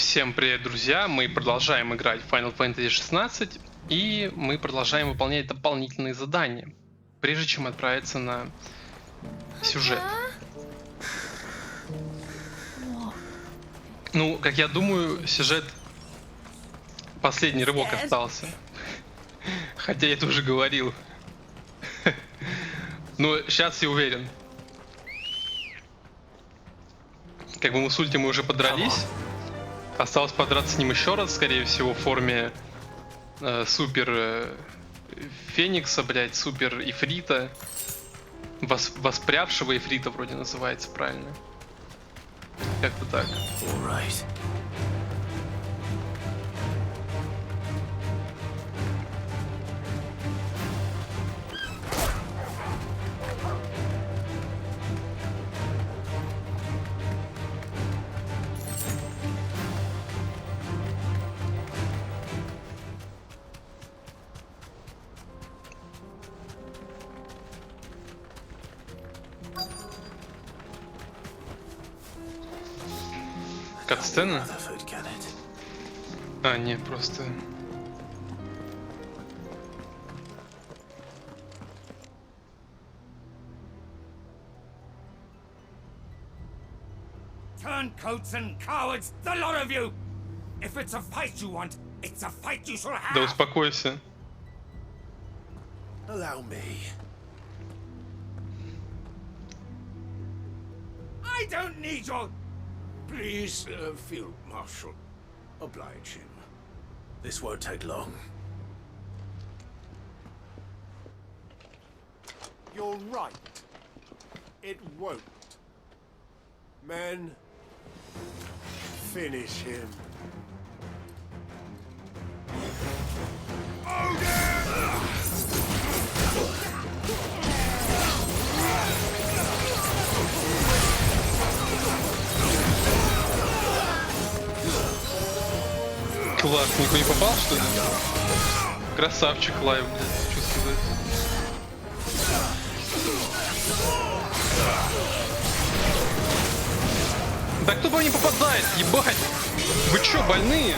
Всем привет, друзья! Мы продолжаем играть в Final Fantasy XVI, и мы продолжаем выполнять дополнительные задания, прежде чем отправиться на сюжет. Ну, как я думаю, сюжет последний рывок остался. Хотя я это уже говорил. Но сейчас я уверен. Как бы мы с Ультимой уже подрались. Осталось подраться с ним еще раз, скорее всего, в форме супер Феникса, блять, супер Ифрита. Воспрявшего Ифрита вроде называется правильно. Как-то так. Катсцена? А, нет, просто... Turncoats and cowards, the lot of you! If it's a fight you want, it's a fight you shall have! Да успокойся. Allow me. I don't need your... Please, Field Marshal, oblige him. This won't take long. You're right. It won't. Men, finish him. Класс, никто не попал, что ли? Красавчик Клайв, блядь, что сказать. Да кто бы не попадает, ебать! Вы чё, больные?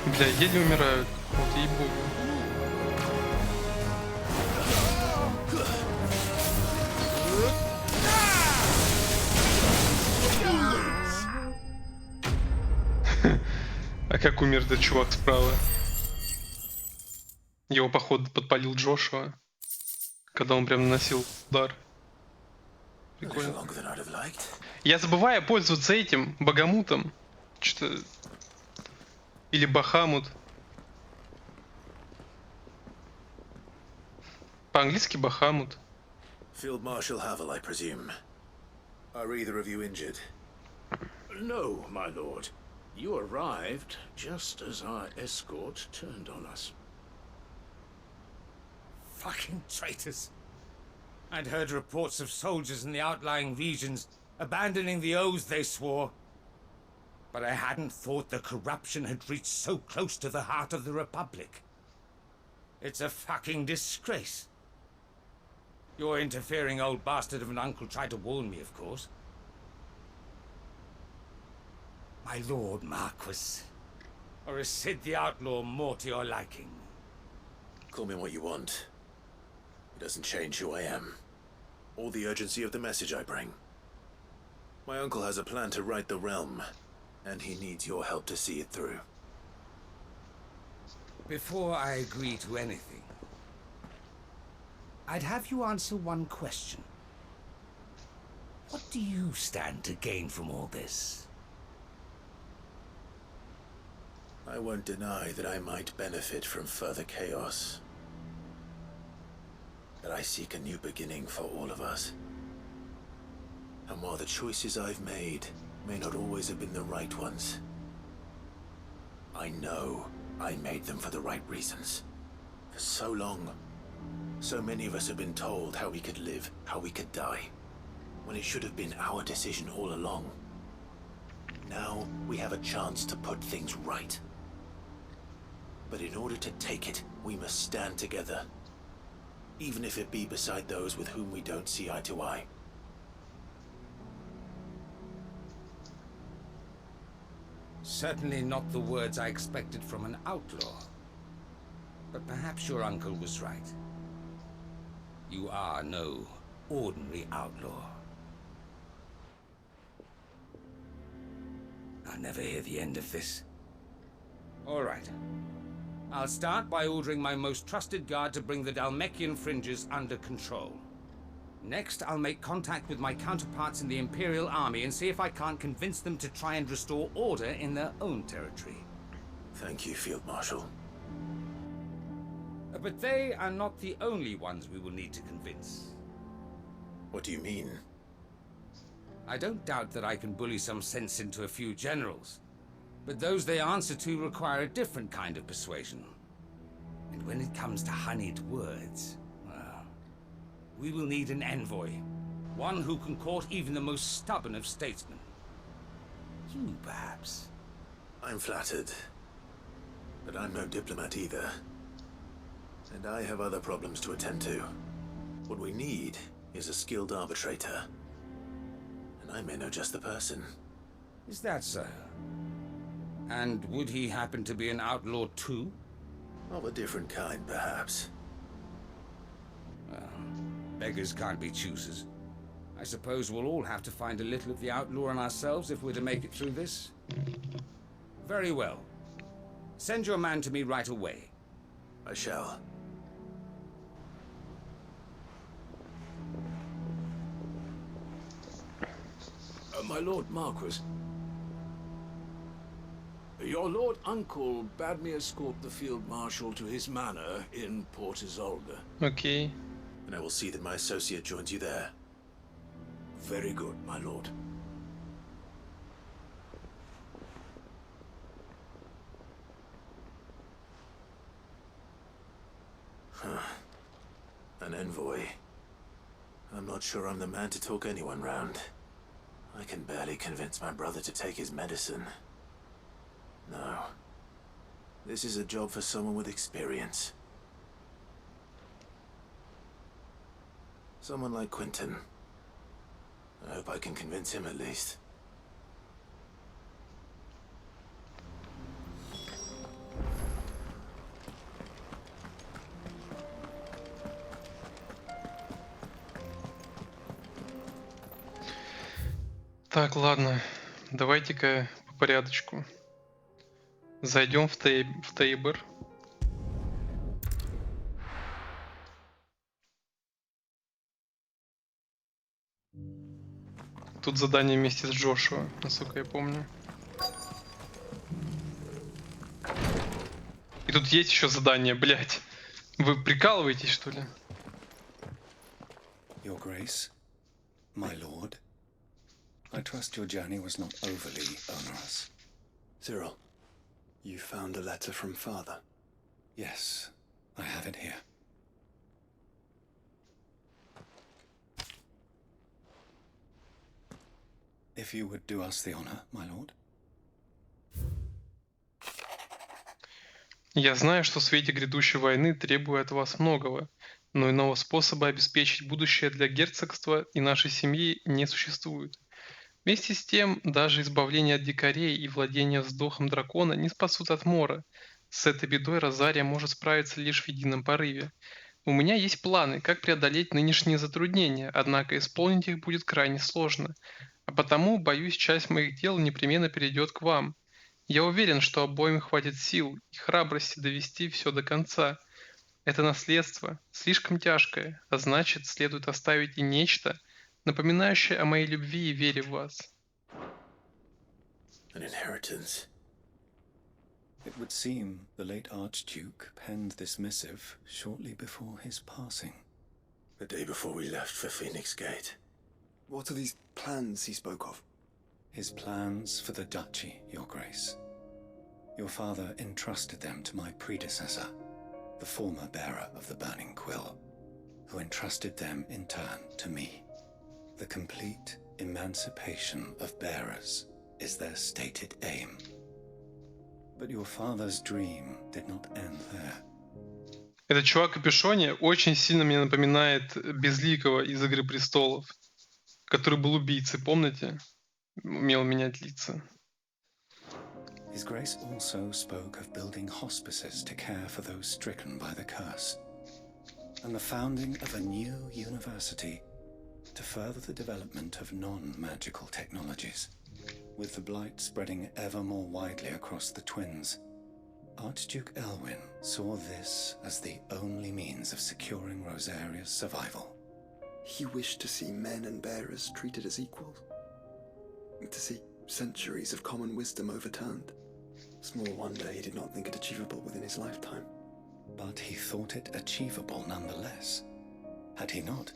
Бля, еле умирают. Вот ей-богу. А как умер этот чувак справа? Его, походу, подпалил Джошуа, когда он прям наносил удар. Прикольно. Я забываю пользоваться этим богомутом. Что-то... Или Бахамут. По-английски Бахамут. Field Marshal Havel, I presume. Are either of you injured? No, my lord. You arrived just as our escort turned on us. Fucking traitors. I'd heard reports of soldiers in the outlying regions abandoning the oaths they swore. But I hadn't thought the corruption had reached so close to the heart of the Republic. It's a fucking disgrace. Your interfering old bastard of an uncle tried to warn me, of course. My lord Marquis. Or is Sid the Outlaw more to your liking? Call me what you want. It doesn't change who I am, or the urgency of the message I bring. My uncle has a plan to right the realm, and he needs your help to see it through. Before I agree to anything, I'd have you answer one question. What do you stand to gain from all this? I won't deny that I might benefit from further chaos. But I seek a new beginning for all of us. And while the choices I've made may not always have been the right ones, I know I made them for the right reasons. For so long, So many of us have been told how we could live, how we could die, when it should have been our decision all along. Now we have a chance to put things right. But in order to take it, we must stand together, even if it be beside those with whom we don't see eye to eye. Certainly not the words I expected from an outlaw. But perhaps your uncle was right. You are no ordinary outlaw. I'll never hear the end of this. All right. I'll start by ordering my most trusted guard to bring the Dalmekian fringes under control. Next, I'll make contact with my counterparts in the Imperial Army and see if I can't convince them to try and restore order in their own territory. Thank you, Field Marshal. But they are not the only ones we will need to convince. What do you mean? I don't doubt that I can bully some sense into a few generals, but those they answer to require a different kind of persuasion. And when it comes to honeyed words, well, we will need an envoy. One who can court even the most stubborn of statesmen. You, perhaps. I'm flattered. But I'm no diplomat either. And I have other problems to attend to. What we need is a skilled arbitrator. And I may know just the person. Is that so? And would he happen to be an outlaw too? Of a different kind, perhaps. Well, beggars can't be choosers. I suppose we'll all have to find a little of the outlaw in ourselves if we're to make it through this. Very well. Send your man to me right away. I shall. My Lord Marquis. Your Lord Uncle bade me escort the Field Marshal to his manor in Port Isolde. Окей. And I will see that my associate joins you there. Very good, my lord. An envoy. I'm not sure I'm the man to talk anyone round. I can barely convince my brother to take his medicine. No. This is a job for someone with experience. Someone like Quentin. I hope I can convince him at least. Так, ладно. Давайте-ка по порядочку. Зайдем в Тейбр. Тут задание вместе с Джошуа, насколько я помню. И тут есть еще задание, блять. Вы прикалываетесь, что ли? Your Grace, my lord, I trust your journey was not overly onerous. Cyril, you found a letter from Father? Yes, I have it here. If you would do us the honor, my lord. Я знаю, что в свете грядущей войны требую от вас многого, но иного способа обеспечить будущее для герцогства и нашей семьи не существует. Вместе с тем, даже избавление от дикарей и владение вздохом дракона не спасут от мора. С этой бедой Розария может справиться лишь в едином порыве. У меня есть планы, как преодолеть нынешние затруднения, однако исполнить их будет крайне сложно. А потому, боюсь, часть моих дел непременно перейдет к вам. Я уверен, что обоим хватит сил и храбрости довести все до конца. Это наследство слишком тяжкое, а значит, следует оставить и нечто, напоминающее о моей любви и вере в вас. An inheritance. It would seem the late Archduke penned this missive shortly before his passing. The day before we left for Phoenix Gate. What are these plans he spoke of? His plans for the duchy, your grace. Your father entrusted them to my predecessor, the former bearer of the Burning Quill. who entrusted them in turn to me. The complete emancipation of bearers is their stated aim. But your father's dream did not end there. Этот чувак в капюшоне очень сильно мне напоминает Безликого из «Игры престолов», который был убийцей, помните? Умел менять лица. His Grace also spoke of building hospices to care for those stricken by the curse, and the founding of a new university to further the development of non-magical technologies. With the blight spreading ever more widely across the twins, Archduke Elwyn saw this as the only means of securing Rosaria's survival. He wished to see men and bearers treated as equals. To see centuries of common wisdom overturned. Small wonder he did not think it achievable within his lifetime. But he thought it achievable nonetheless. Had he not,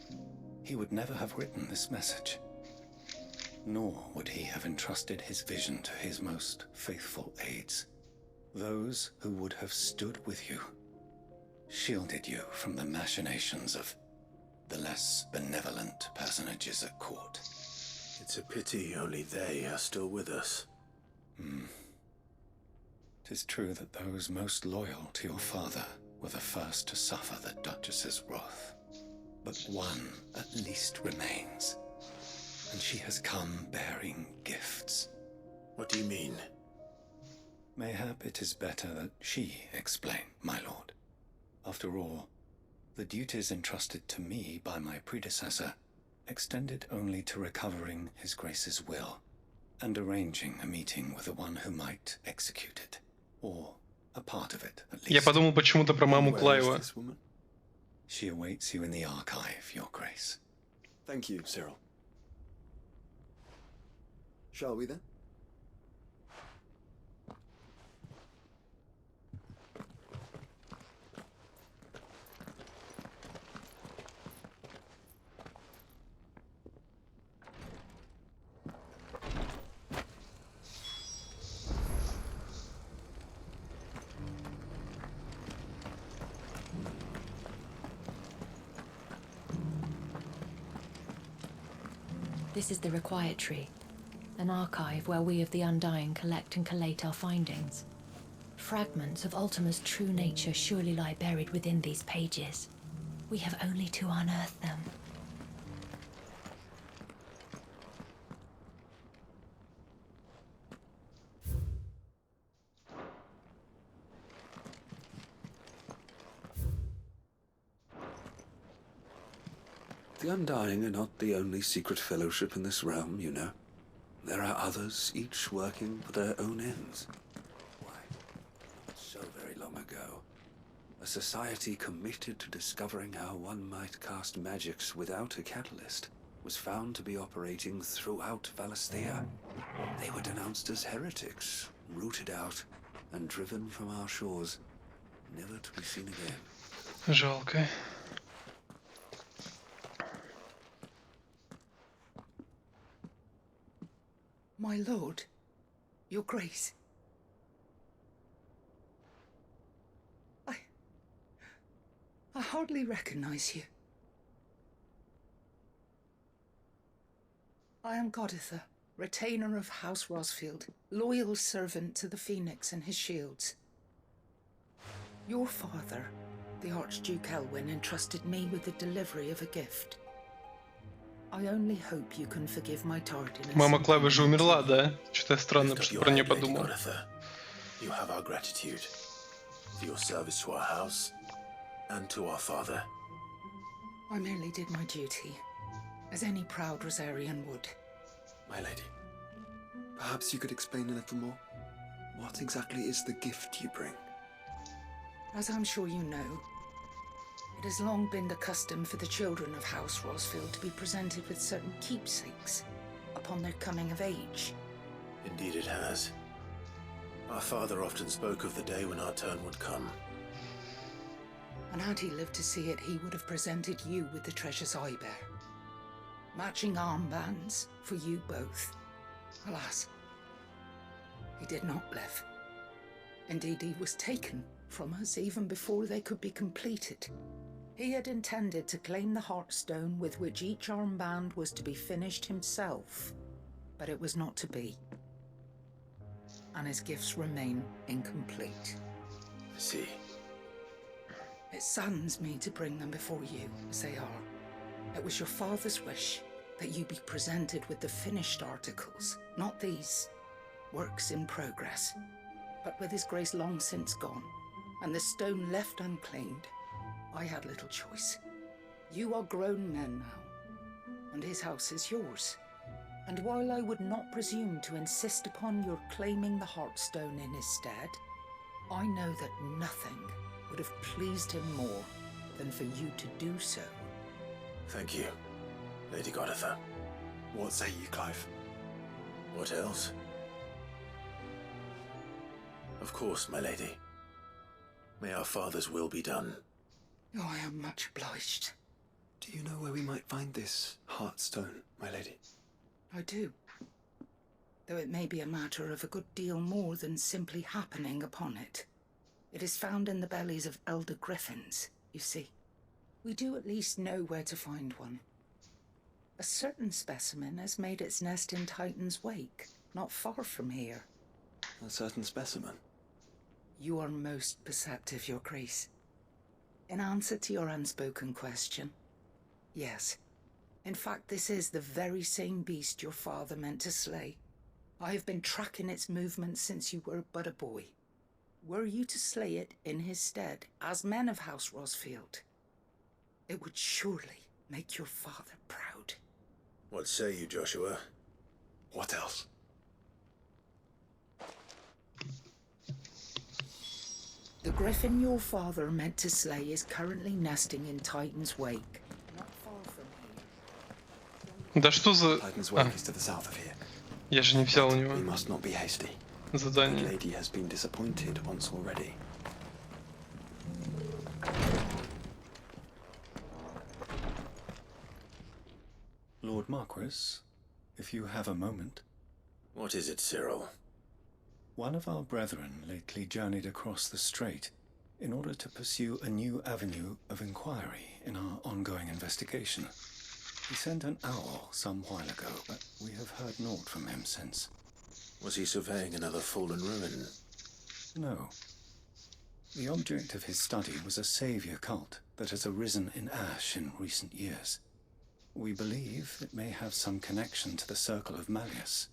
he would never have written this message. Nor would he have entrusted his vision to his most faithful aides, those who would have stood with you, shielded you from the machinations of the less benevolent personages at court. It's a pity only they are still with us. 'Tis true that those most loyal to your father were the first to suffer the Duchess's wrath. But one at least remains, and she has come bearing gifts. What do you mean? Mayhap it is better that she explain, my lord. After all, the duties entrusted to me by my predecessor extended only to recovering His Grace's will and arranging a meeting with the one who might execute it, or a part of it at least. Я подумал почему-то про маму Where is Клайва. this woman? She awaits you in the archive, Your Grace. Thank you, Cyril. Shall we then? This is the Requietry, an archive where we of the Undying collect and collate our findings. Fragments of Ultima's true nature surely lie buried within these pages. We have only to unearth them. The Undying are not the only secret fellowship in this realm, you know. There are others, each working for their own ends. Why, not so very long ago, a society committed to discovering how one might cast magics without a catalyst was found to be operating throughout Valisthea. They were denounced as heretics, rooted out, and driven from our shores, never to be seen again. Жалко. My lord, your grace. I hardly recognize you. I am Goditha, retainer of House Rosfield, loyal servant to the Phoenix and his shields. Your father, the Archduke Elwyn, entrusted me with the delivery of a gift. I only hope you can forgive my tardiness. Мама Клайва же умерла, да? Что-то я странно Lift up your про нее head, Lady подумал. Goditha. You have our gratitude for your service to our house and to our father. I merely did my duty, as any proud Rosarian would. My lady, perhaps you could explain a little more? What exactly is the gift you bring? As I'm sure you know, it has long been the custom for the children of House Rosfield to be presented with certain keepsakes upon their coming of age. Indeed it has. Our father often spoke of the day when our turn would come. And had he lived to see it, he would have presented you with the treasures I bear. Matching armbands for you both. Alas, he did not live. Indeed, he was taken from us even before they could be completed. He had intended to claim the Heartstone with which each armband was to be finished himself, but it was not to be. And his gifts remain incomplete. I see. It saddens me to bring them before you, as they are. It was your father's wish that you be presented with the finished articles, not these works in progress. But with his grace long since gone, and the stone left unclaimed, I had little choice. You are grown men now, and his house is yours. And while I would not presume to insist upon your claiming the Heartstone in his stead, I know that nothing would have pleased him more than for you to do so. Thank you, Lady Goditha. What say you, Clive? What else? Of course, my lady. May our father's will be done. Oh, I am much obliged. Do you know where we might find this Heartstone, my lady? I do. Though it may be a matter of a good deal more than simply happening upon it. It is found in the bellies of elder griffins, you see. We do at least know where to find one. A certain specimen has made its nest in Titan's Wake, not far from here. A certain specimen? You are most perceptive, Your Grace. In answer to your unspoken question, yes. In fact, this is the very same beast your father meant to slay. I have been tracking its movements since you were but a boy. Were you to slay it in his stead, as men of House Rosfield, it would surely make your father proud. What say you, Joshua? What else? The griffin your father meant to slay is currently nesting in Titan's Wake, not far from here. Да что за... Titan's Wake is to the south of here. Я же не взял у него We must not be hasty. The задание. lady has been disappointed once already. Lord Marquis, if you have a moment. What is it, Cyril? One of our brethren lately journeyed across the strait in order to pursue a new avenue of inquiry in our ongoing investigation. He sent an owl some while ago, but we have heard naught from him since. Was he surveying another fallen ruin? No. The object of his study was a savior cult that has arisen in Ash in recent years. We believe it may have some connection to the Circle of Malleus,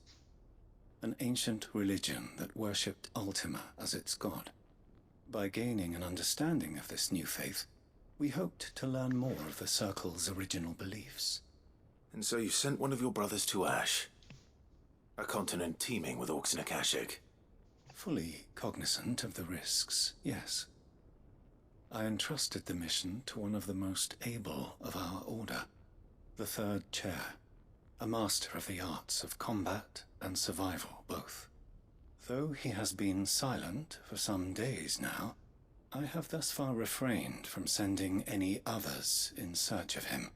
an ancient religion that worshipped Ultima as its god. By gaining an understanding of this new faith, we hoped to learn more of the Circle's original beliefs. And so you sent one of your brothers to Ash? A continent teeming with orcs and Akashic? Fully cognizant of the risks, yes. I entrusted the mission to one of the most able of our order, the Third Chair, a master of the arts of combat and survival both. Though he has been silent for some days now, I have thus far refrained from sending any others in search of him,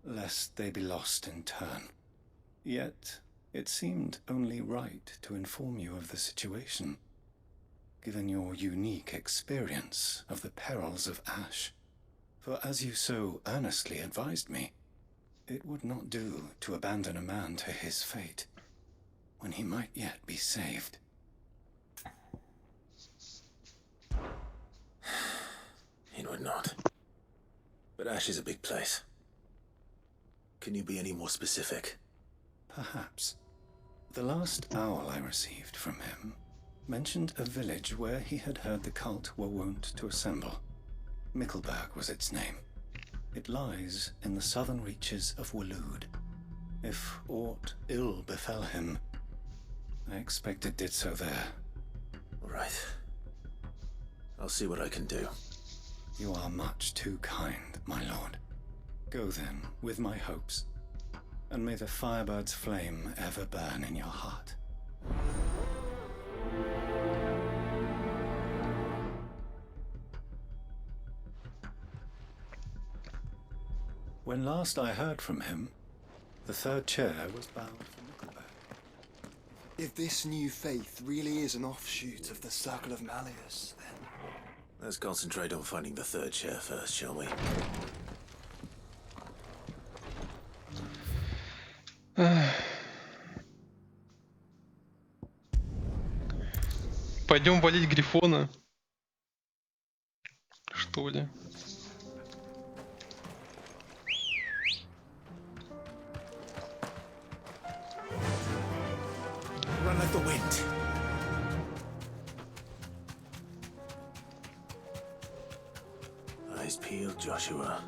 lest they be lost in turn. Yet, it seemed only right to inform you of the situation, given your unique experience of the perils of Ash. For as you so earnestly advised me, it would not do to abandon a man to his fate, when he might yet be saved. It would not. But Ash is a big place. Can you be any more specific? Perhaps. The last owl I received from him mentioned a village where he had heard the cult were wont to assemble. Mickleburg was its name. It lies in the southern reaches of Waloed. If aught ill befell him, I expect it did so there. All right. I'll see what I can do. You are much too kind, my lord. Go then, with my hopes, and may the firebird's flame ever burn in your heart. When last I heard from him, the Third Chair was bound for Mickleburg. If this new faith really is an offshoot of the Circle of Malleus, then... Let's concentrate on finding the third chair first, shall we? Пойдем валить Грифона. Что ли? Run like the wind. Eyes peeled, Joshua.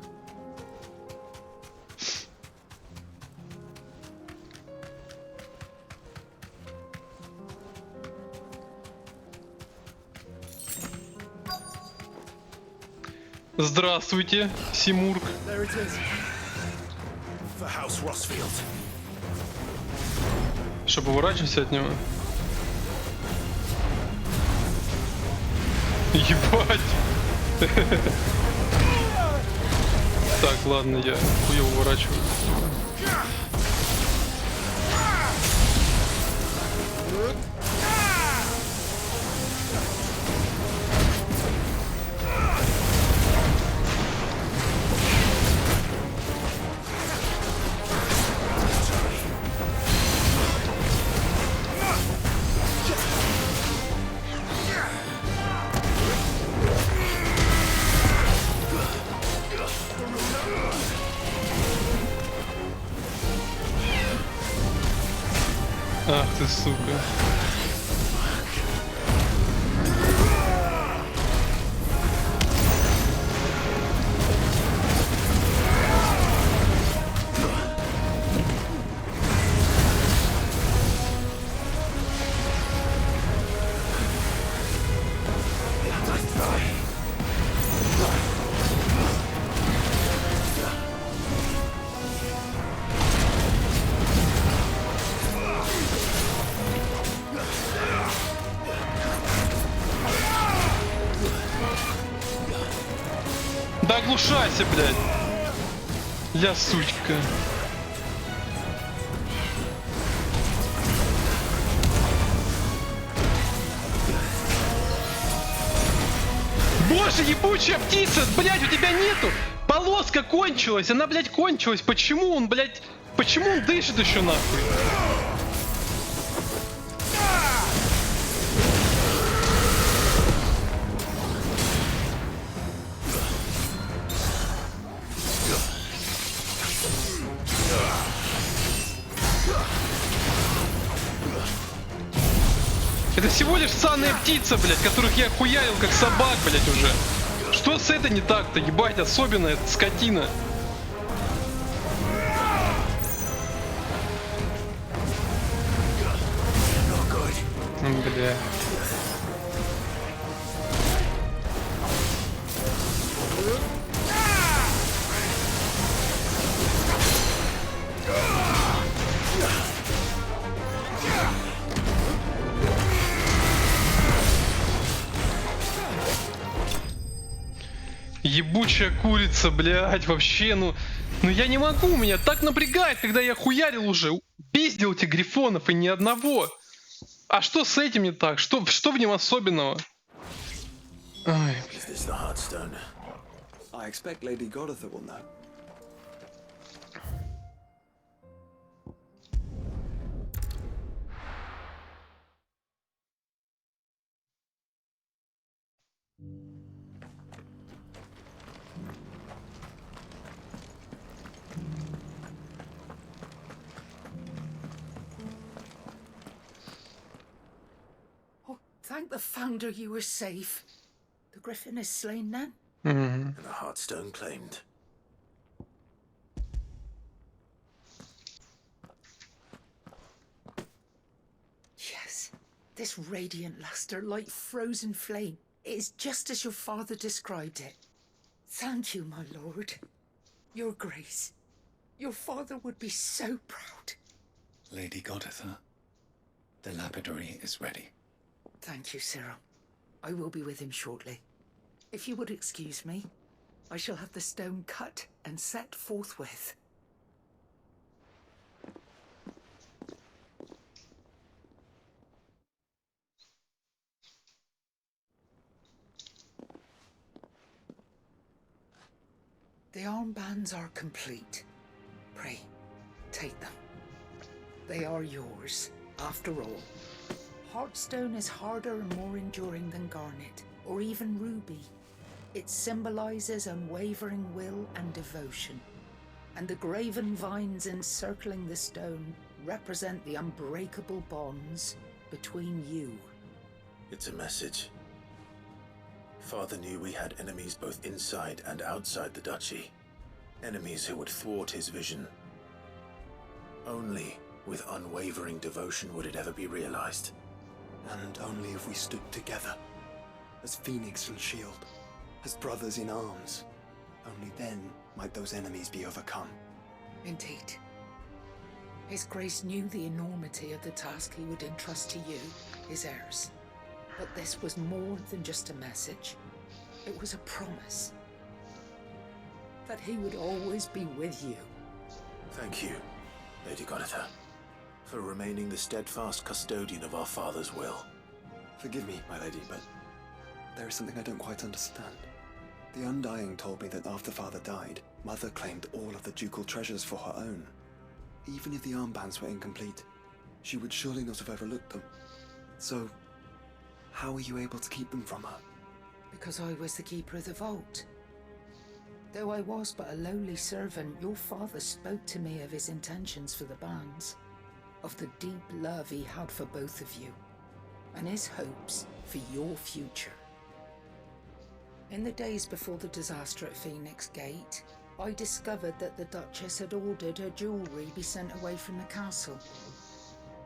Здравствуйте, Симург. There it is. For House Rossfield. Чтобы уворачиваться от него. Ебать. Так, ладно, я хуёво уворачиваюсь. Ах ты, сука. Да оглушайся, блядь. Ля, сучка. Боже, ебучая птица, блядь, у тебя нету. Полоска кончилась, она, блядь, кончилась. Почему он, блядь, почему он дышит еще нахуй? Это всего лишь санная птица, блядь, которых я хуярил как собак, блядь, уже. Что с этой не так-то, ебать, особенно эта скотина. Бля. Ебучая курица, блядь, вообще, ну я не могу, меня так напрягает, когда я хуярил уже, пиздил этих грифонов и ни одного. А что с этим не так? Что в нем особенного? Ай, I expect Lady Goditha will know. Thank the Founder you were safe. The Griffin is slain now. And the Heartstone claimed. Yes, this radiant luster like frozen flame. It is just as your father described it. Thank you, my lord. Your grace. Your father would be so proud. Lady Goditha, the lapidary is ready. Thank you, Cyril. I will be with him shortly. If you would excuse me, I shall have the stone cut and set forthwith. armbands are complete. Pray, take them. They are yours, after all. Heartstone is harder and more enduring than garnet, or even ruby. It symbolizes unwavering will and devotion. And the graven vines encircling the stone represent the unbreakable bonds between you. It's a message. Father knew we had enemies both inside and outside the duchy. Enemies who would thwart his vision. Only with unwavering devotion would it ever be realized. And only if we stood together, as Phoenix and Shield, as brothers in arms, only then might those enemies be overcome. Indeed. His Grace knew the enormity of the task he would entrust to you, his heirs. But this was more than just a message. It was a promise. That he would always be with you. Thank you, Lady Goditha, for remaining the steadfast custodian of our father's will. Forgive me, my lady, but there is something I don't quite understand. The Undying told me that after Father died, Mother claimed all of the ducal treasures for her own. Even if the armbands were incomplete, she would surely not have overlooked them. So, how were you able to keep them from her? Because I was the keeper of the vault. Though I was but a lowly servant, your father spoke to me of his intentions for the bands, of the deep love he had for both of you, and his hopes for your future. In the days before the disaster at Phoenix Gate, I discovered that the Duchess had ordered her jewelry be sent away from the castle.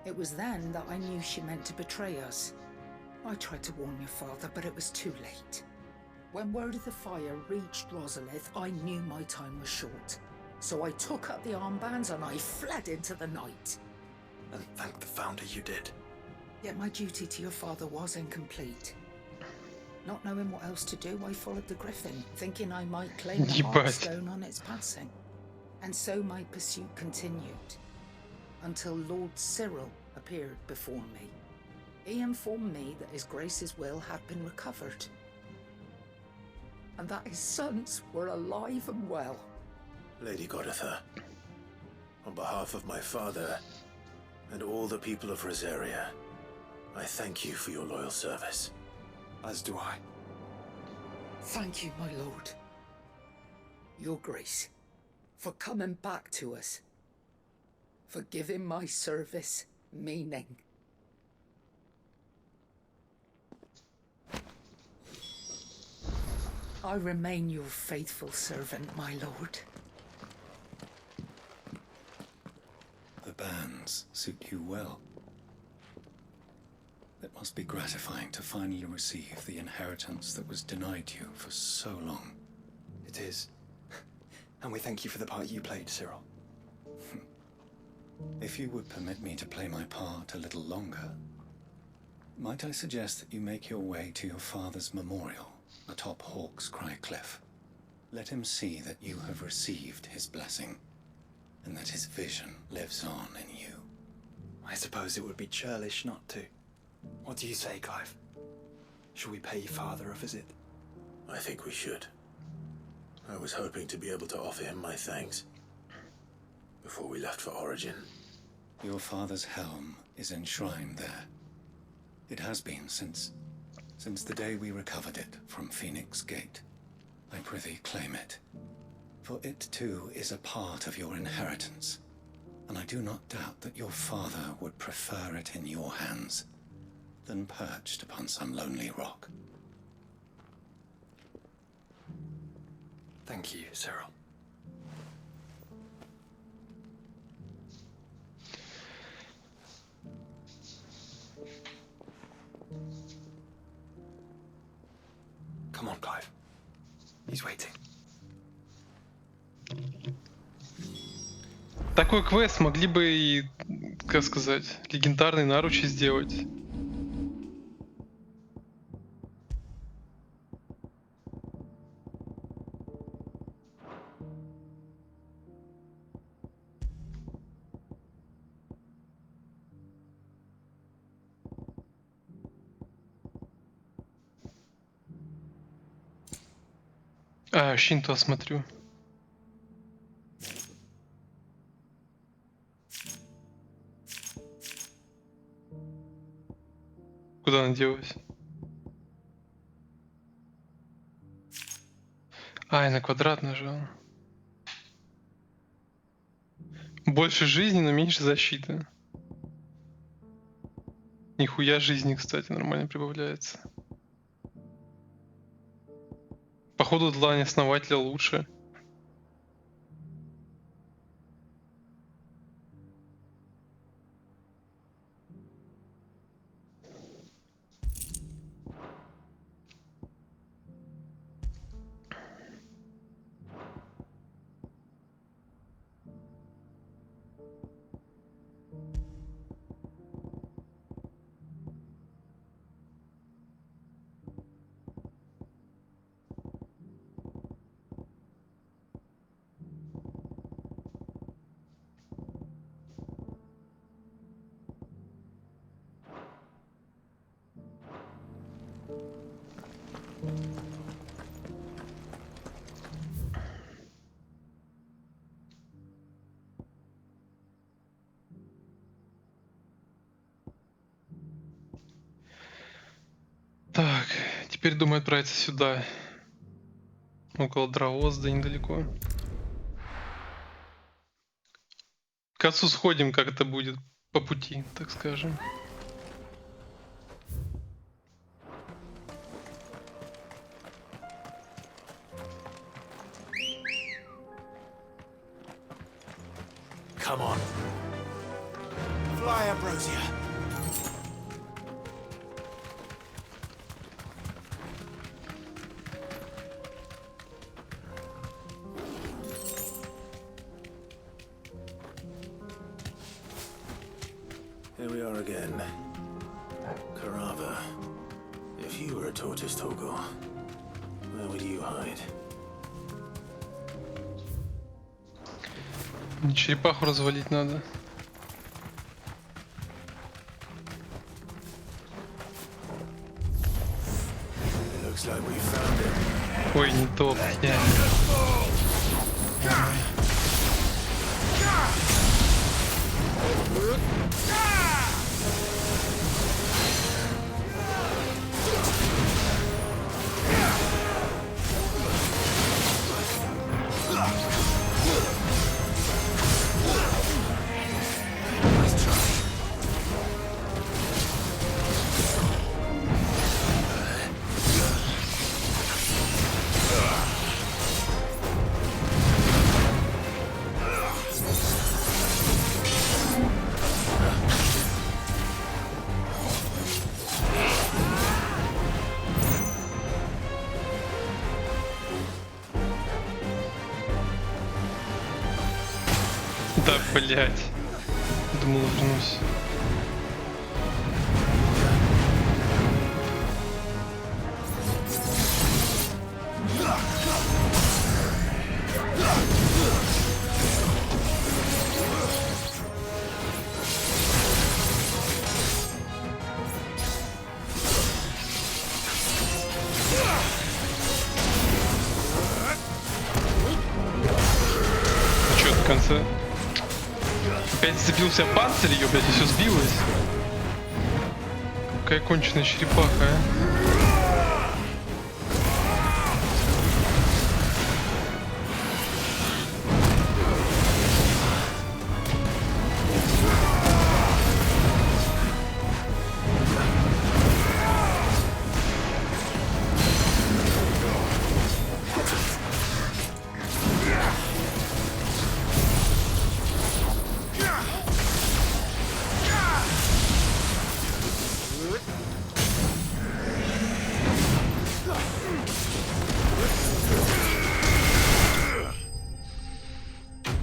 It was then that I knew she meant to betray us. I tried to warn your father, but it was too late. When word of the fire reached Rosalith, I knew my time was short. So I took up the armbands and I fled into the night. And thank the Founder you did. Yet my duty to your father was incomplete. Not knowing what else to do, I followed the Griffin, thinking I might claim the Heartstone on its passing. And so my pursuit continued, until Lord Cyril appeared before me. He informed me that His Grace's will had been recovered, and that his sons were alive and well. Lady Goditha, on behalf of my father and all the people of Rosaria, I thank you for your loyal service. As do I. Thank you, my lord. Your Grace, for coming back to us. For giving my service meaning. I remain your faithful servant, my lord. The bands suit you well. It must be gratifying to finally receive the inheritance that was denied you for so long. It is. And we thank you for the part you played, Cyril. If you would permit me to play my part a little longer, might I suggest that you make your way to your father's memorial atop Hawk's Cry Cliff. Let him see that you have received his blessing, and that his vision lives on in you. I suppose it would be churlish not to. What do you say, Clive? Shall we pay Father a visit? I think we should. I was hoping to be able to offer him my thanks before we left for Origin. Your father's helm is enshrined there. It has been since the day we recovered it from Phoenix Gate. I prithee claim it, for it too is a part of your inheritance, and I do not doubt that your father would prefer it in your hands than perched upon some lonely rock. Thank you, Cyril. Come on, Clive. He's waiting. Такой квест могли бы и, как сказать, легендарные наручи сделать. А, Шинто смотрю. Куда она делась? А, я на квадрат нажал. Больше жизни, но меньше защиты. Нихуя жизни, кстати, нормально прибавляется. Походу, длань основателя лучше. Так, теперь думаю отправиться сюда. Около Драозда, недалеко. К отцу сходим, как это будет по пути, так скажем. Come on. Fly, Ambrosia. Here we are again. Carava. If you were a tortoise, Togo, where would you hide? Черепаху развалить надо. Looks like we found him. Ой, не то, блядь. Да, блять. Думал, вернусь. Чё до конца? Опять зацепился панцирь, ее, блядь, и все сбилось. Какая конченая черепаха, а?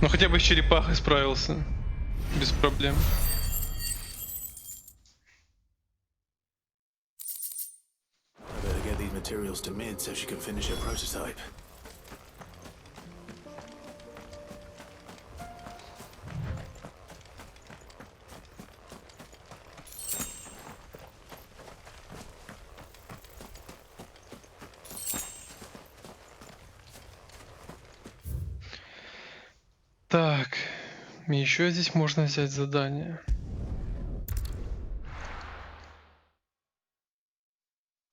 Ну хотя бы с черепахой справился. Без проблем. I better get these materials to Mid so she can finish her prototype. Так, еще здесь можно взять задание.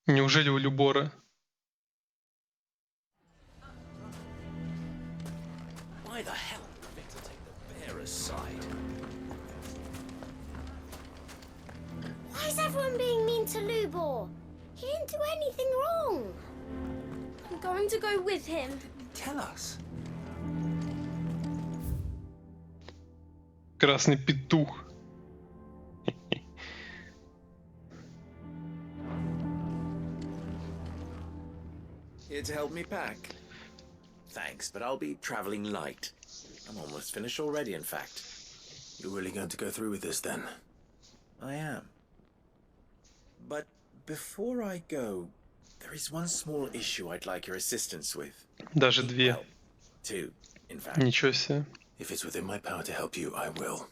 Неужели у Любора? Why the hell would Victor take the bearer's side? Why is everyone being mean to Lubor? He didn't do anything wrong. I'm going to go with him. Tell us. Красный петух. Here to help me pack? Thanks, but I'll be traveling light. I'm almost finished already, in fact. You're really going to go through with this then? I am. But before I go, there is one small issue I'd like your assistance with. Даже две. Well, two, in fact. Ничего себе. If it's within my power to help you, I will.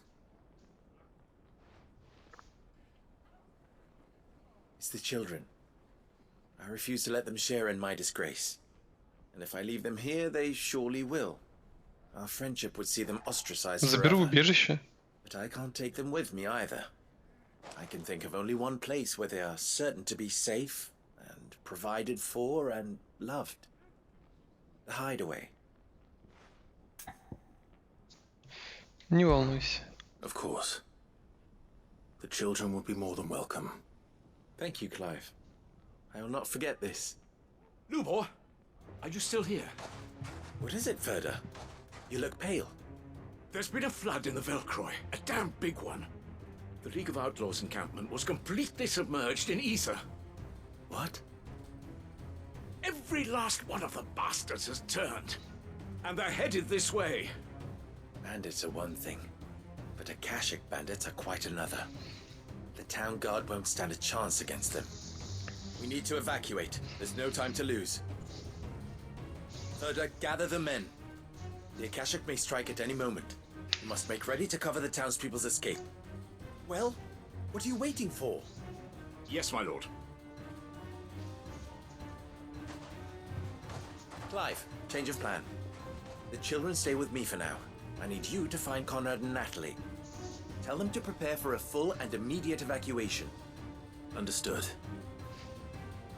It's the children. I refuse to let them share in my disgrace. And if I leave them here, they surely will. Our friendship would see them ostracized Заберу в forever. убежище. But I can't take them with me either. I can think of only one place where they are certain to be safe and provided for and loved. The hideaway. Не волнуйся. Of course. The children would be more than welcome. Thank you, Clive. I will not forget this. Lubor, are you still here? What is it, Ferda? You look pale. There's been a flood in the Velcroy, a damn big one. The League of Outlaws encampment was completely submerged in ether. What? Every last one of the bastards has turned, and they're headed this way. Bandits are one thing, but Akashic bandits are quite another. The town guard won't stand a chance against them. We need to evacuate. There's no time to lose. Ferda, gather the men. The Akashic may strike at any moment. You must make ready to cover the townspeople's escape. Well, what are you waiting for? Yes, my lord. Clive, change of plan. The children stay with me for now. I need you to find Conrad and Natalie. Tell them to prepare for a full and immediate evacuation. Understood.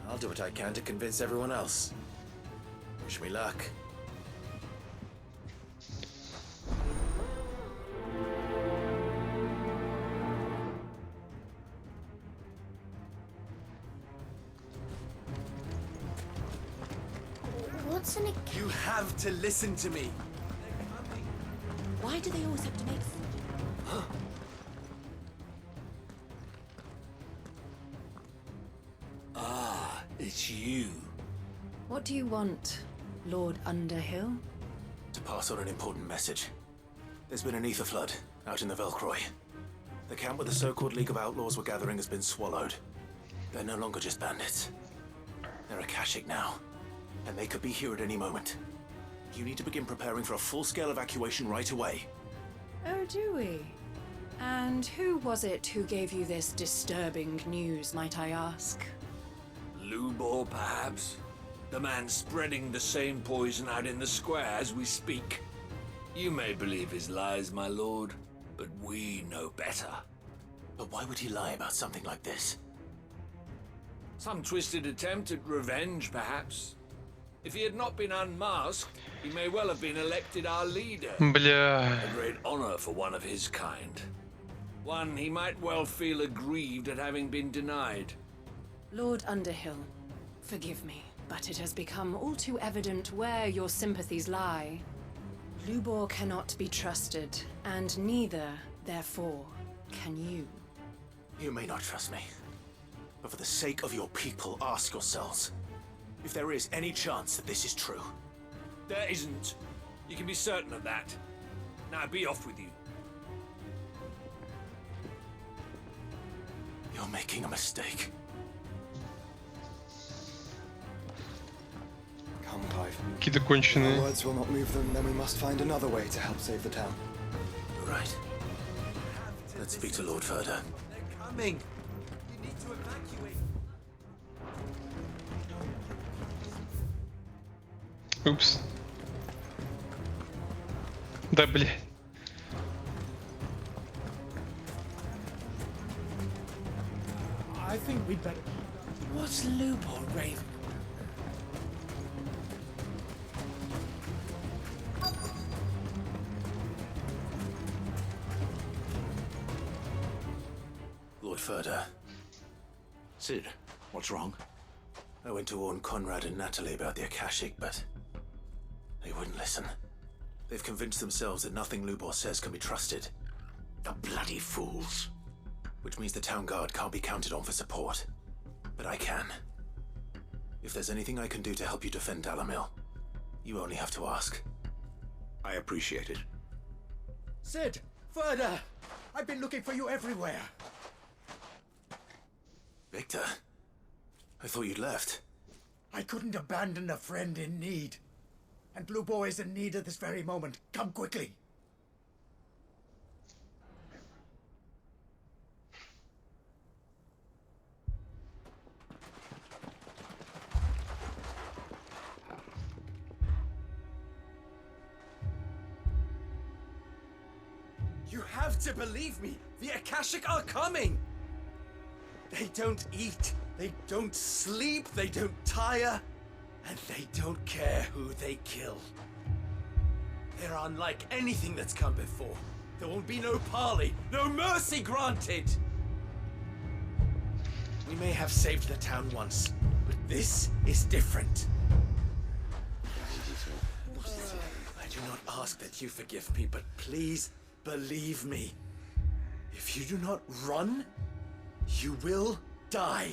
I'll do what I can to convince everyone else. Wish me luck. What's an You have to listen to me. Why do they always have to make... Ah, it's you. What do you want, Lord Underhill? To pass on an important message. There's been an ether flood out in the Velcroy. The camp where the so-called League of Outlaws were gathering has been swallowed. They're no longer just bandits. They're Akashic now, and they could be here at any moment. You need to begin preparing for a full-scale evacuation right away. Oh, do we? And who was it who gave you this disturbing news, might I ask? Lubor, perhaps? The man spreading the same poison out in the square as we speak. You may believe his lies, my lord, but we know better. But why would he lie about something like this? Some twisted attempt at revenge, perhaps. If he had not been unmasked, he may well have been elected our leader. Бля. A great honor for one of his kind. One he might well feel aggrieved at having been denied. Lord Underhill, forgive me, but it has become all too evident where your sympathies lie. Lubor cannot be trusted, and neither, therefore, can you. You may not trust me, but for the sake of your people, ask yourselves if there is any chance that this is true. There isn't. You can be certain of that. Now be off with you. You're making a mistake. Come, Clive. Какие-то If our конченые. words will not move them, then we must find another way to help save the town. You're right. Let's speak to Lord Ferda. They're coming. You need to evacuate. Упс. Да, бля. I think we'd better. What's Lubor Raven? Lord Furder, Sid, what's wrong? I went to warn Conrad and Natalie about the Akashic, but they wouldn't listen. They've convinced themselves that nothing Lubor says can be trusted. The bloody fools. Which means the town guard can't be counted on for support. But I can. If there's anything I can do to help you defend Dalamil, you only have to ask. I appreciate it. Sid! Further! I've been looking for you everywhere. Victor? I thought you'd left. I couldn't abandon a friend in need. And Lubor is in need at this very moment. Come quickly. You have to believe me. The Akashic are coming. They don't eat, they don't sleep, they don't tire, and they don't care who they kill. They're unlike anything that's come before. There will be no parley, no mercy granted. We may have saved the town once, but this is different. I do not ask that you forgive me, but please believe me. If you do not run, you will die.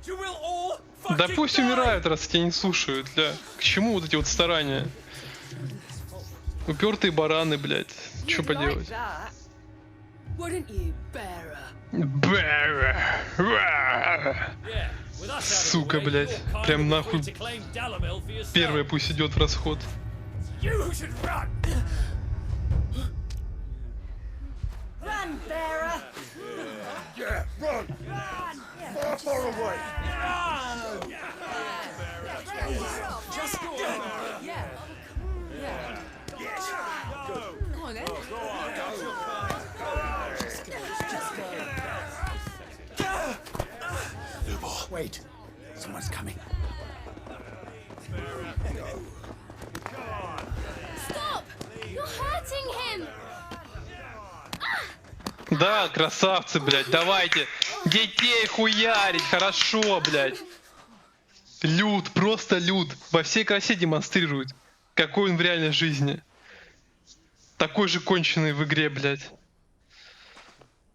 You will all Да fucking пусть die. умирают, раз тебя не слушают, бля. К чему вот эти вот старания? Упертые бараны, блядь. Чё поделать? Сука, блядь. Прям нахуй. Первая пусть идет в расход. You should run. Run, bearer! Yeah, run. Far, far away. Just go on. Yeah. Yeah. Yes. Go. Come on then. Go on. Lubor, wait. Someone's coming. Stop! You're hurting him! Да, красавцы, блядь, давайте. Детей хуярить, хорошо, блядь. Люд, просто люд. Во всей красе демонстрирует. Какой он в реальной жизни. Такой же конченый в игре, блядь.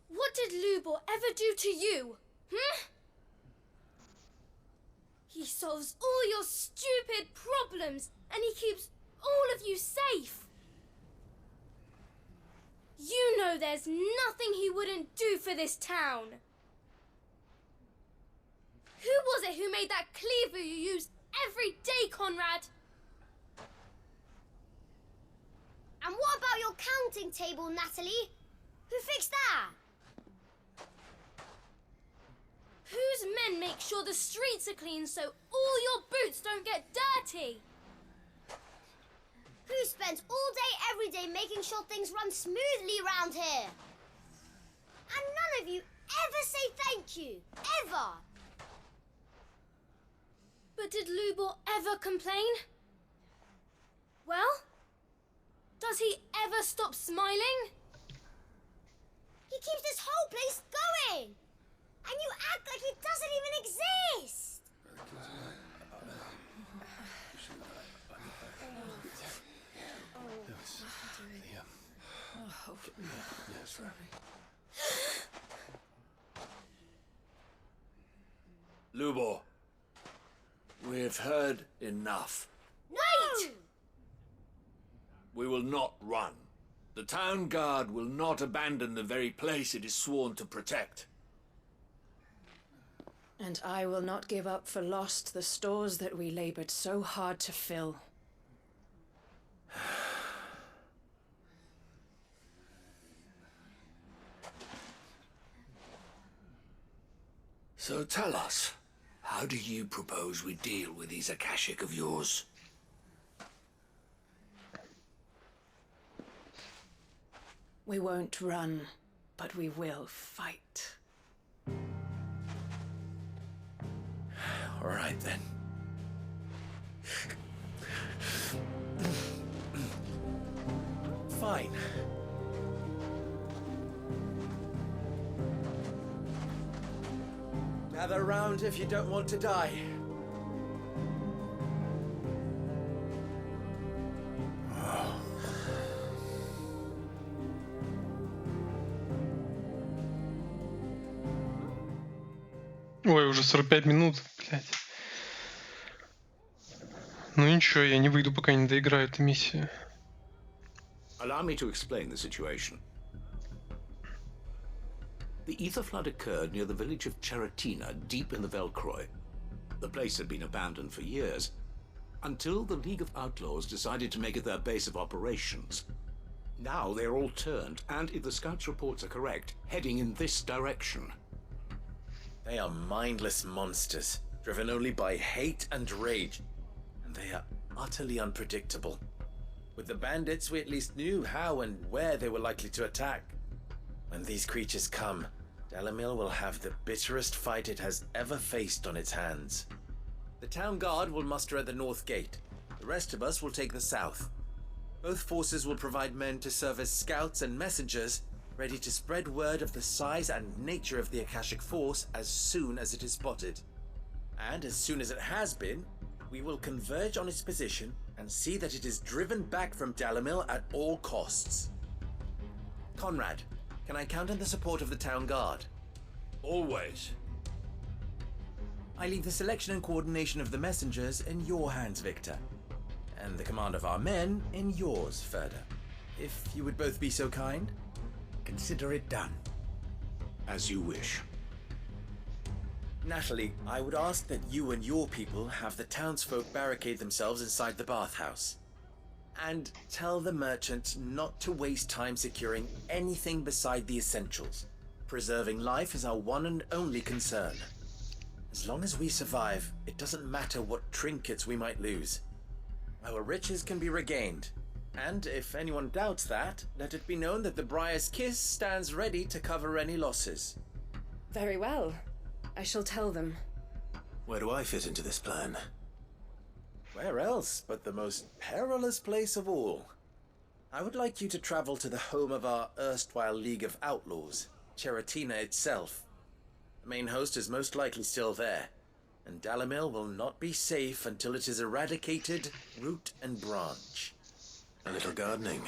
What did Lubor ever do to you? He solves all your stupid problems and he keeps all of you safe. You know there's nothing he wouldn't do for this town. Who was it who made that cleaver you use every day, Conrad? And what about your counting table, Natalie? Who fixed that? Whose men make sure the streets are clean so all your boots don't get dirty? Who spends all day, every day making sure things run smoothly around here? And none of you ever say thank you. Ever. But did Lubor ever complain? Well, does he ever stop smiling? He keeps this whole place going. And you act like it doesn't even exist. Lubor, we've heard enough. Wait! We will not run. The town guard will not abandon the very place it is sworn to protect. And I will not give up for lost the stores that we labored so hard to fill. So tell us, how do you propose we deal with these Akashic of yours? We won't run, but we will fight. All right then. Fine. Gather round if you don't want to die. Ой, уже 45 минут, блядь. Ну ничего, я не выйду, пока не доиграю эту миссию. Allow me to explain the situation. The ether flood occurred near the village of Cheratina, deep in the Velcroy. The place had been abandoned for years, until the League of Outlaws decided to make it their base of operations. Now they're all turned, and if the scouts' reports are correct, heading in this direction. They are mindless monsters, driven only by hate and rage, and they are utterly unpredictable. With the bandits, we at least knew how and where they were likely to attack. When these creatures come, Dalamil will have the bitterest fight it has ever faced on its hands. The town guard will muster at the north gate. The rest of us will take the south. Both forces will provide men to serve as scouts and messengers, ready to spread word of the size and nature of the Akashic force as soon as it is spotted. And as soon as it has been, we will converge on its position and see that it is driven back from Dalamil at all costs. Conrad, can I count on the support of the town guard? Always. I leave the selection and coordination of the messengers in your hands, Victor. And the command of our men in yours, Ferda. If you would both be so kind, consider it done. As you wish. Natalie, I would ask that you and your people have the townsfolk barricade themselves inside the bathhouse. And tell the merchant not to waste time securing anything beside the essentials. Preserving life is our one and only concern. As long as we survive, it doesn't matter what trinkets we might lose. Our riches can be regained. And if anyone doubts that, let it be known that the Briar's Kiss stands ready to cover any losses. Very well. I shall tell them. Where do I fit into this plan? Where else but the most perilous place of all? I would like you to travel to the home of our erstwhile League of Outlaws, Cheratina itself. The main host is most likely still there, and Dalamil will not be safe until it is eradicated root and branch. A little gardening.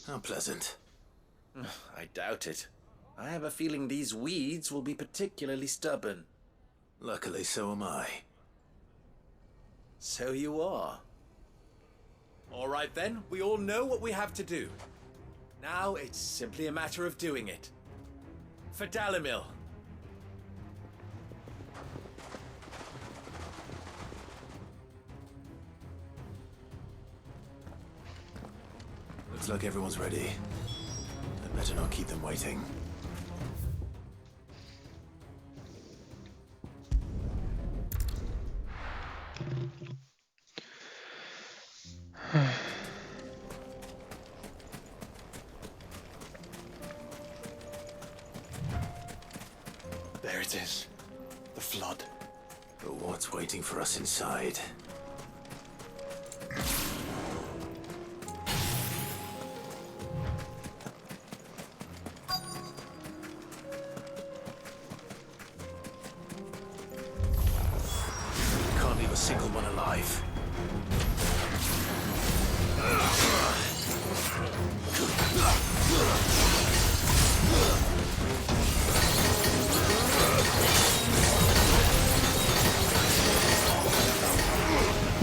How pleasant. I doubt it. I have a feeling these weeds will be particularly stubborn. Luckily, so am I. So you are. All right then, we all know what we have to do. Now it's simply a matter of doing it. For Dalamil. Looks like everyone's ready. I'd better not keep them waiting. There it is. The flood. But what's waiting for us inside? Can't leave a single one alive.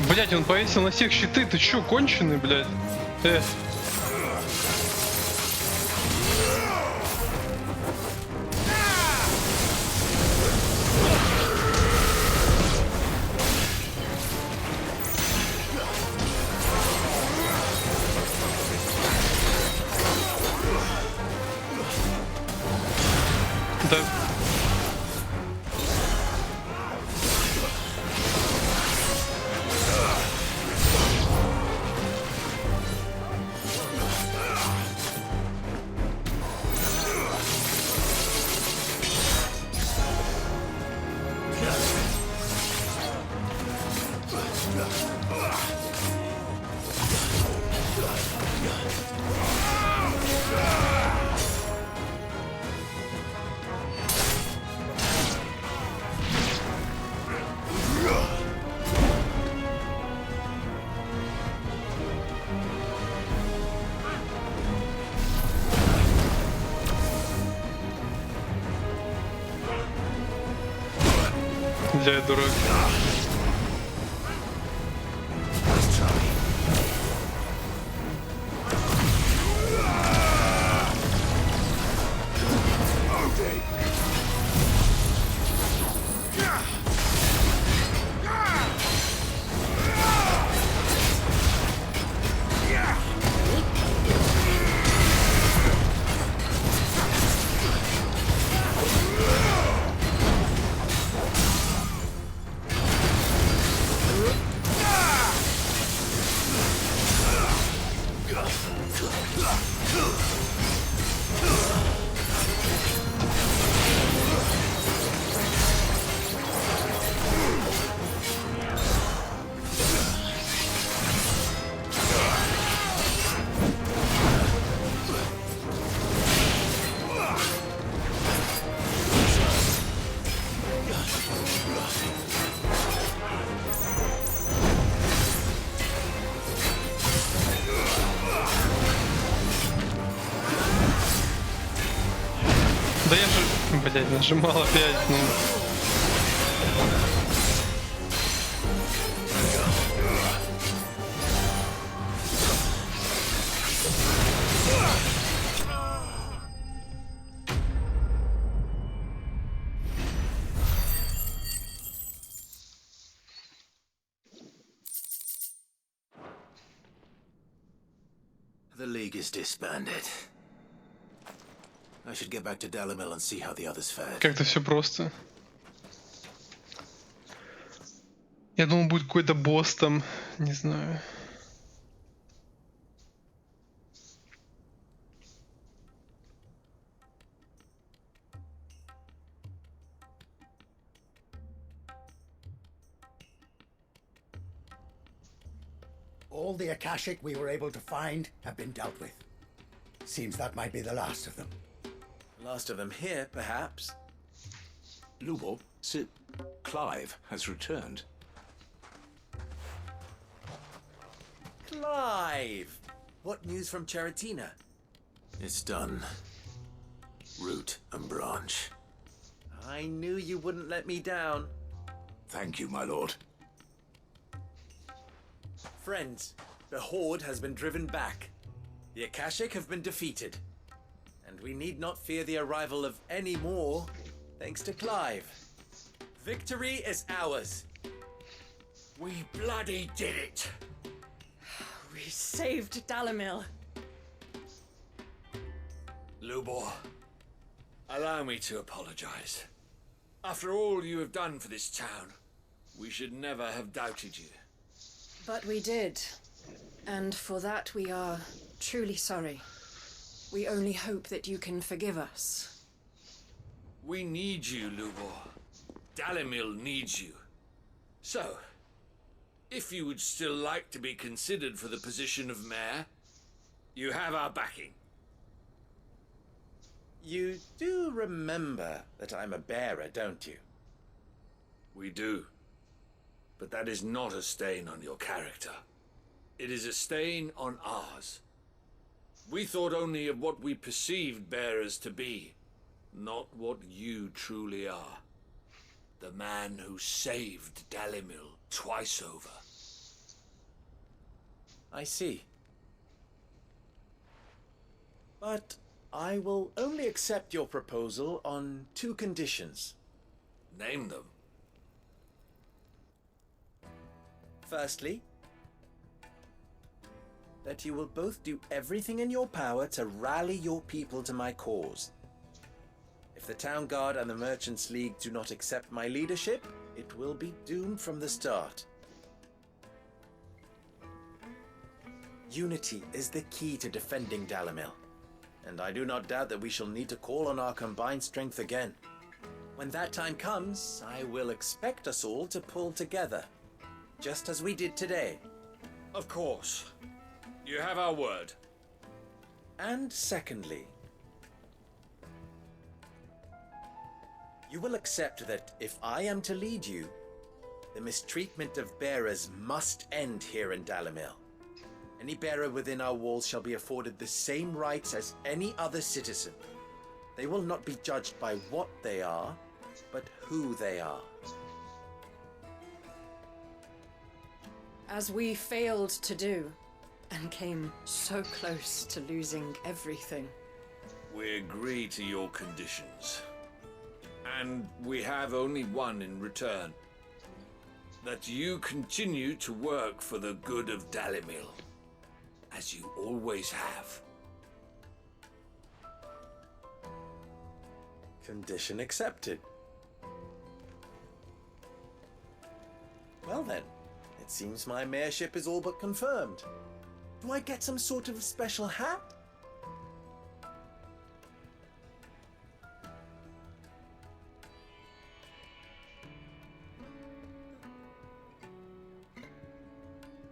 Блять, он повесил на всех щиты, ты чё, конченый, блядь? Да. валяет, дурак. Да я же, блядь, нажимал опять, ну. The League is disbanded. I should get back to Dalimil and see how the others fared. Как-то все просто. Я думал, будет какой-то босс там, не знаю. All the Akashic we were able to find have been dealt with. Seems that might be the last of them. Last of them here, perhaps. Lubor, Sir Clive has returned. Clive! What news from Charatina? It's done. Root and branch. I knew you wouldn't let me down. Thank you, my lord. Friends, the Horde has been driven back. The Akashic have been defeated. And we need not fear the arrival of any more, thanks to Clive. Victory is ours. We bloody did it! We saved Dalimil. Lubor, allow me to apologize. After all you have done for this town, we should never have doubted you. But we did. And for that we are truly sorry. We only hope that you can forgive us. We need you, Lubor. Dalimil needs you. So, if you would still like to be considered for the position of mayor, you have our backing. You do remember that I'm a bearer, don't you? We do. But that is not a stain on your character. It is a stain on ours. We thought only of what we perceived bearers to be, not what you truly are. The man who saved Dalimil twice over. I see. But I will only accept your proposal on 2 conditions. Name them. Firstly, that you will both do everything in your power to rally your people to my cause. If the Town Guard and the Merchants League do not accept my leadership, it will be doomed from the start. Unity is the key to defending Dalimil, and I do not doubt that we shall need to call on our combined strength again. When that time comes, I will expect us all to pull together, just as we did today. Of course. You have our word. And secondly, you will accept that if I am to lead you, the mistreatment of bearers must end here in Dalimil. Any bearer within our walls shall be afforded the same rights as any other citizen. They will not be judged by what they are, but who they are. As we failed to do, and came so close to losing everything. We agree to your conditions. And we have only one in return. That you continue to work for the good of Dalimil, as you always have. Condition accepted. Well then, it seems my mayorship is all but confirmed. Do I get some sort of special hat?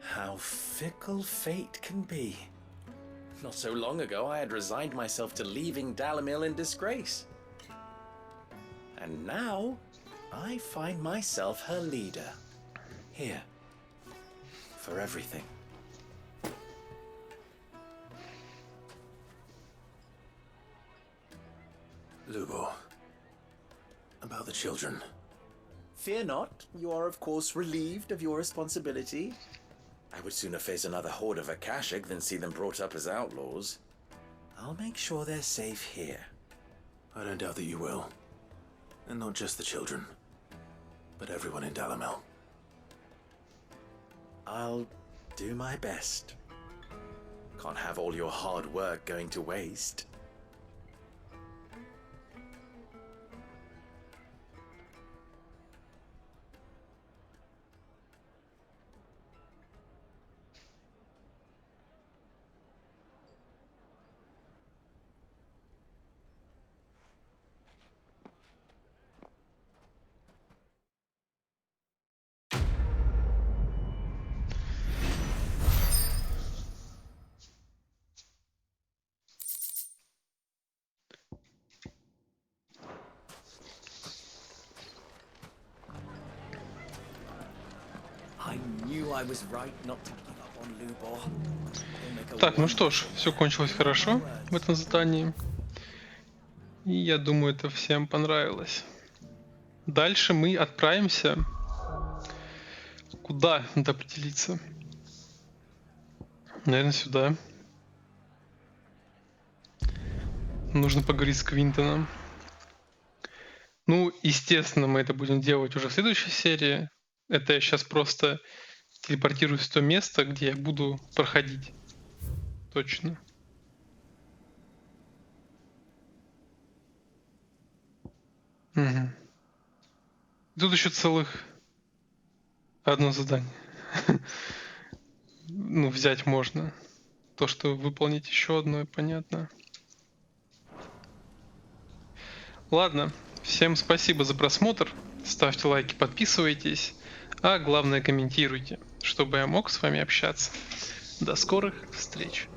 How fickle fate can be. Not so long ago, I had resigned myself to leaving Dalimil in disgrace. And now, I find myself her leader. Here. For everything. Lubo. About the children. Fear not. You are, of course, relieved of your responsibility. I would sooner face another horde of Akashic than see them brought up as outlaws. I'll make sure they're safe here. I don't doubt that you will. And not just the children, but everyone in Dalimil. I'll do my best. Can't have all your hard work going to waste. Так, ну что ж, все кончилось хорошо в этом задании. И я думаю, это всем понравилось. Дальше мы отправимся. Куда надо определиться? Наверное, сюда. Нужно поговорить с Квинтоном. Ну, естественно, мы это будем делать уже в следующей серии. Это я сейчас просто телепортируюсь в то место, где я буду проходить. Точно. Угу. Тут еще целых одно задание. Ну, взять можно. То, что выполнить еще одно, понятно. Ладно. Всем спасибо за просмотр. Ставьте лайки, подписывайтесь. А главное, комментируйте, чтобы я мог с вами общаться. До скорых встреч.